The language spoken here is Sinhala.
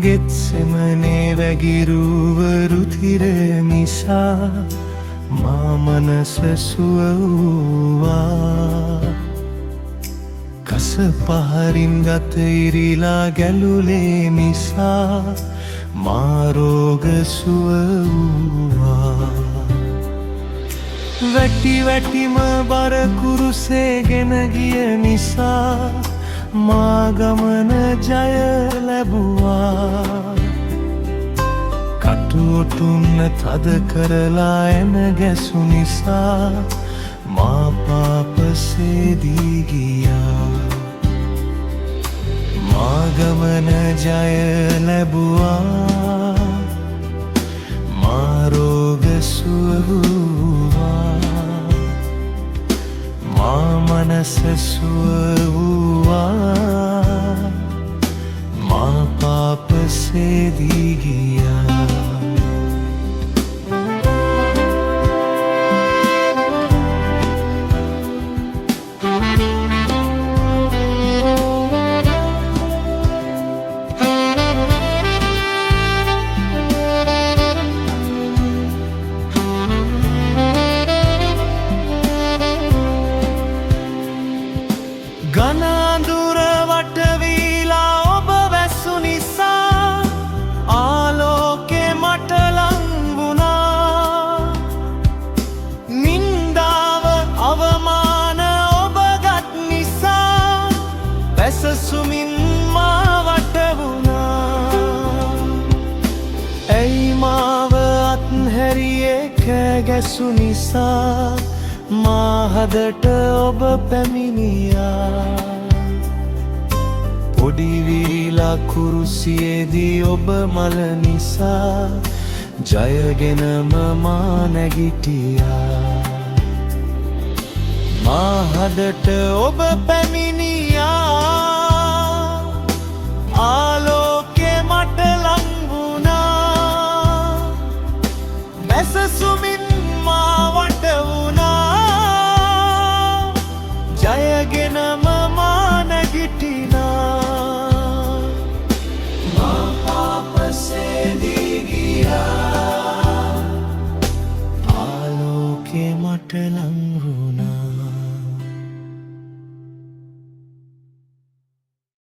ගෙත් සෙමනේ වැගිරුවරුතිර නිසා මා මනස සුව වූවා. කස පහරින් ගත ඉරිලා ගැලුලේ නිසා මා රෝග සුව වූවා. වැටි වැටිම බර කුරුසේගෙන ගිය නිසා මා ගමන ජය ලැබුවා. කටුඔටුන්න තද කරලා එන ගැසු නිසා මා පාපසේදී ගියා. මා ගමන ජය ලැබුවා. මා රෝග සුව වූවා. මා මනස සුව වූවා. මා පාපසේදී ගියා. ගනාඳුර වටවීලා ඔබ වැස්සු නිසා ආලෝකෙ මට ලං වුණා. නින්දාව අවමාන ඔබ ගත් නිසා පැසසුමින් මා වට වුණා. ඇයි මාව අත්හැරියේ කෑ ගැසු නිසා මා හදට ඔබ පැමිණියා. පොඩි වීලා කුරුසියේදී ඔබ මල නිසා ජයගෙනම මා නැගිටියා. මා හදට ඔබ පැමිණියා.